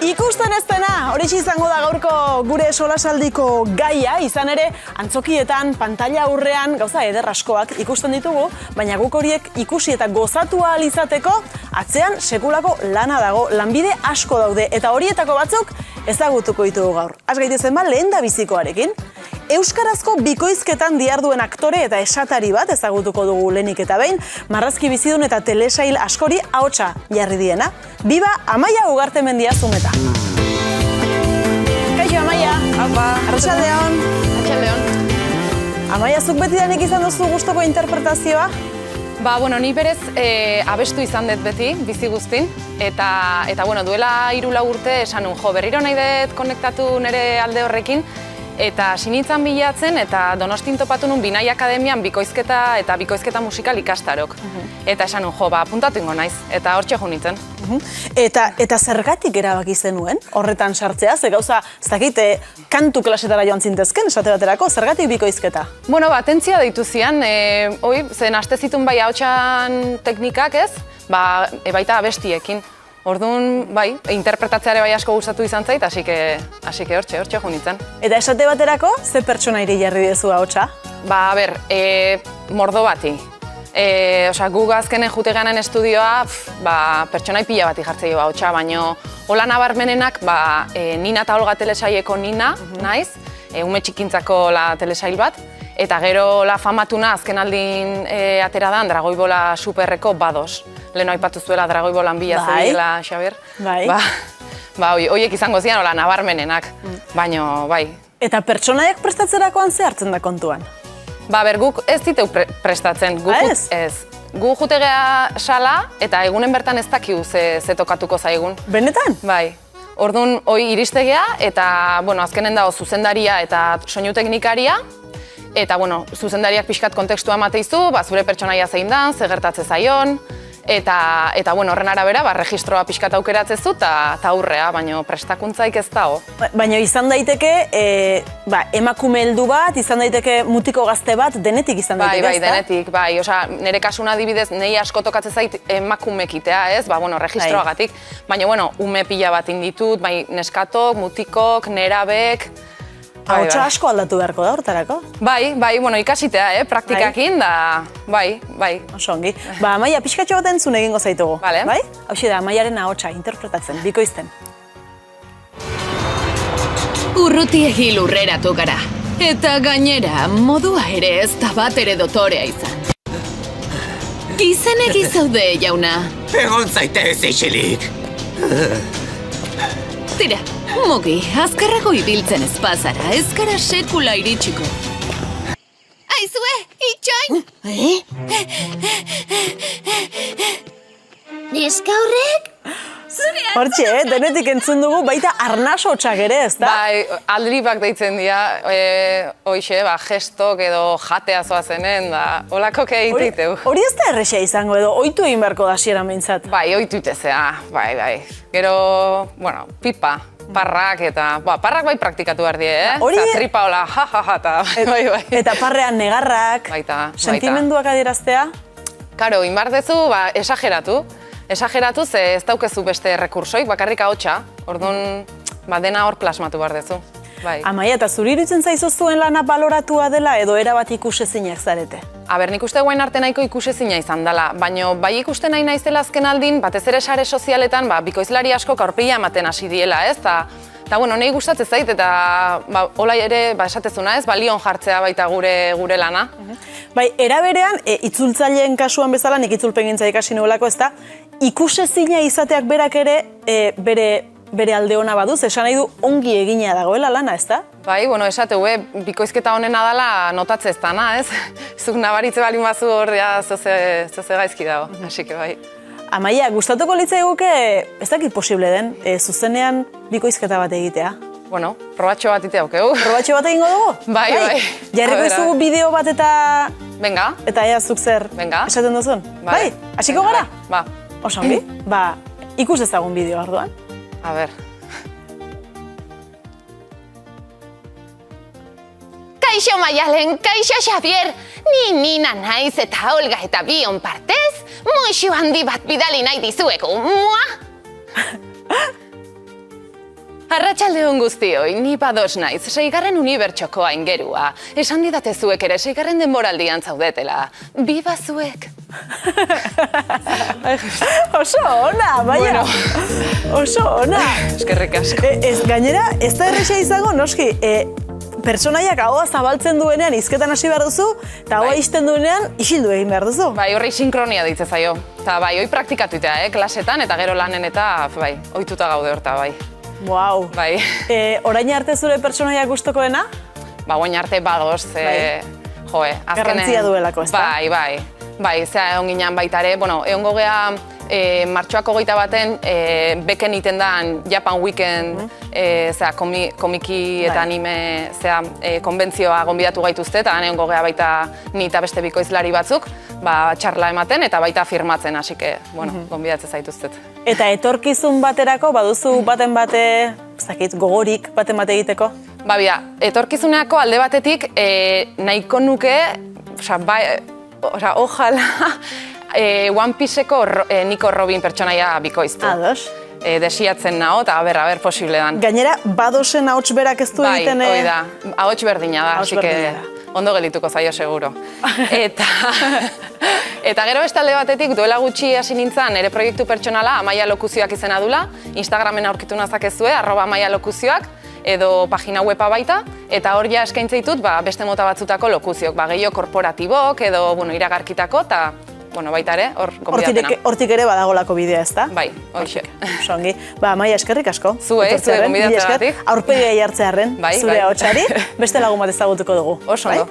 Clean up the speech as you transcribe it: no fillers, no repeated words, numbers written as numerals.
Ikusten ez dena, horixe izango da gaurko gure solasaldiko gaia, izan ere antzokietan, pantalla aurrean gauza eder askoak ikusten ditugu, baina guk horiek ikusi eta gozatu ahal izateko atzean sekulako lana dago, lanbide asko daude eta horietako batzuk ezagutuko ditugu gaur. Az gaitezen ba, lehendabizikoarekin. Euskarazko bikoizketan diharduen aktore eta esatari bat ezagutuko dugu lehenik eta behin, marrazki bizidun eta telesail askori ahotsa jarri diena. Biba, Amaia Ugartemendia Zumeta. Kaixo, Amaia. Apa. Arratsaldeon. Arratsaldeon. Amaia, zuk betidanik izan duzu gustoko interpretazioa? Bueno, ni berez abestu izan dut beti, bizi guztin. Eta duela 3-4 urte esan nun, berriro nahi dut konektatu nire alde horrekin. Eta sinitzan bilatzen eta Donostin topatu nun Binai Akademian bikoizketa eta bikoizketa musikal ikastarok. Eta esan nun, apuntatu ingo naiz, eta hortxe jo nintzen. Eta zergatik erabaki zenuen horretan sartzea? Ze gauza, ez dakit, kantu klasetara joan zintezken, esate baterako, zergatik bikoizketa? Atentzia deitu zian, zen aste zitun bai ahotsan teknikak ez, baita abestiekin. Orduan, bai, interpretatzeare bai asko gustatu izan zait, así que hortxe jo nintzen. Eta esate baterako, ze pertsonairi jarri dezu ahotsa? Mordo bati. Gu azkenen jute ganen estudioa, pertsonai pila bati jartzei ahotsa, baina hola nabarmenenak, Nina eta Olga telesaileko Nina, naiz, ume txikintzako telesail bat, eta gero famatuna azken aldin atera dan Dragoibola Superreko Bados. Leheno aipatu zuela Dragoibolan bila zebila, Xaber. Horiek izango zian, hola, nabarmenenak, baina, bai. Eta pertsonaiak prestatzerakoan ze hartzen da kontuan? Guk ez diteu prestatzen. Ez? Gu jutegea sala, eta egunen bertan ez dakiu ze tokatuko zaigun. Benetan? Bai. Orduan, hoi iristegea, eta, azkenen dago zuzendaria eta soinu teknikaria, eta, zuzendariak pixkat kontekstua mateizu, zure pertsonaia zein dan, ze gertatze zaion, eta horren arabera, registroa pixkat aukeratzezu eta aurrea, baina prestakuntzaik ez dago. Baina izan daiteke, emakume heldu bat, izan daiteke mutiko gazte bat, denetik izan daiteke, ez da? Bai, denetik, bai. Nire kasuna adibidez, nehi asko tokatzen zait emakumekitea, ez? Registroagatik. Baina, ume pila bat inditut, neskatok, mutikok, nerabek. Ahotsa asko aldatu beharko da hortarako? Bai, ikasitea, praktikakin, da, bai. Oso ongi. Amaia, pixkatxo bat entzun egingo zaitugu. Bai? Hauxe da, Amaiaren ahotsa interpretatzen, bikoizten. Urrutiegi lurreratu gara. Eta gainera, modua ere ez da bat ere dotorea izan. Gizenegi zaude, jauna. Egon zaite ez ixilik. Tira, mugi, azkarrago ibiltzen ez pasara, ez gara sekula iritsiko. Aizue, itxoin! Neska horrek? Hortxe, denetik entzun dugu, baita arnas hotxak ere, ez da? Bai, aldribak deitzen dira, hoxe, gestok edo jatea zoazenen, holako egiteiteu. Hori ez da errexea izango edo, oitu egin beharko da xieran behintzat. Bai, oitu itezea, bai. Gero, pipa, parrak eta, parrak bai praktikatu behar die, tripa hola, eta bai. Eta parrean negarrak, sentimenduak adieraztea? Karo, inbar dezu, esageratu ze ez daukezu beste rekursoik, bakarrik ahotsa, orduan dena hor plasmatu behar dezu. Amaia, eta zuri iruditzen zaizu zuen lana baloratua dela edo erabat ikusezinak zarete? Nik uste guain arte nahiko ikusezina izan dela, baina bai ikusten nahi naizela azken aldin, batez ere sare sozialetan bikoizlari asko aurpegia ematen hasi diela, ez? Eta, nahi gustatzen zait, eta hola ere, esatezuna ez, balion jartzea baita gure lana. Bai, eraberean, itzultzaileen kasuan bezala, nik itzulpen gintza ikasi nuelako, ez da, ikusezina izateak berak ere bere alde hona baduz, esan nahi du ongi egina dagoela lana, ez da? Bai, esateu, bikoizketa honena dela notatze ez dana, ez? Zuk nabaritze bali mazu hor, zoze gaizki dago, así que bai. Amaia, gustatuko litzai guke, ez dakit posible den, zuzenean bikoizketa bat egitea? Probatxo bat iteak, Probatxo bat egingo dugu? Bai. Jarriko ez dugu bideo bat eta... Venga. Eta ea zuk zer esaten duzun? Bai, hasiko gara? Ba. Osongi? Ikus ezagun bideo arduan. A ber. Kaixo Maialen, kaixo Xavier, ni Nina naiz eta Olga eta bion partez, muixu handi bat bidali nahi dizuegu, mua? Arratsaldeon guztioi, ni Bados naiz, 6. unibertsoko aingerua. Esan didate zuek ere 6. denboraldian zaudetela. Biba zuek! Oso ona, baina. Oso ona. Eskerrik asko. Gainera, ez da erresa izango, noski, pertsonaiak ahoa zabaltzen duenean hizketan hasi behar duzu, eta ahoa ixten duenean isildu egin behar duzu. Bai, horri sinkronia ditze zaio. Eta bai, hoi praktikatutea, klasetan, eta gero lanen eta, bai, ohituta gaude horta, bai. Wow. Bai. Orain arte zure pertsonaiak gustokoena? Ba, orain arte Bados, joe, azkenen... Garrantzia duelako, ez da? Bai. Bai, zera egon ginen baita ere, bueno, egongo gea martxoak 21 beken iten da Japan Weekend, komiki eta anime konbentzioa gonbidatu gaituzte, eta egongo gea baita ni eta beste bikoizlari batzuk, txarla ematen eta baita firmatzen, hasi que, bueno, gonbidatzen zaituztet. Eta etorkizun baterako, baduzu baten bate, gogorik baten bate egiteko? Ba, bia, etorkizuneako alde batetik nahiko nuke, ojala, One Pieceko Nico Robin pertsonaia bikoiztu. Ados. Desiatzen nao, eta aber posible dan. Gainera, Badosen ahots berak ez du egiten... Bai, hoi da. Ahots berdina da, hasi que ondo gelituko zaio seguro. Eta gero beste alde batetik, duela gutxi hasi nintzen nire proiektu pertsonala Amaia Lokuzioak izena dula, Instagramen aurkitu nazakezue, @AmaiaLokuzioak, edo pagina weba baita, eta hor ja eskaintza ditut beste mota batzutako lokuzioak, gehiago korporatibok edo iragarkitako, eta baita ere, hor gonbidatena. Hortik ere badagolako bidea, ez da? Bai, hoxe. Songi. Amaia, eskerrik asko. Zuei gonbidatzeagatik. Aurpegia jartzearren, zure ahotsari, beste lagun bat ezagutuko dugu. Oso ondo.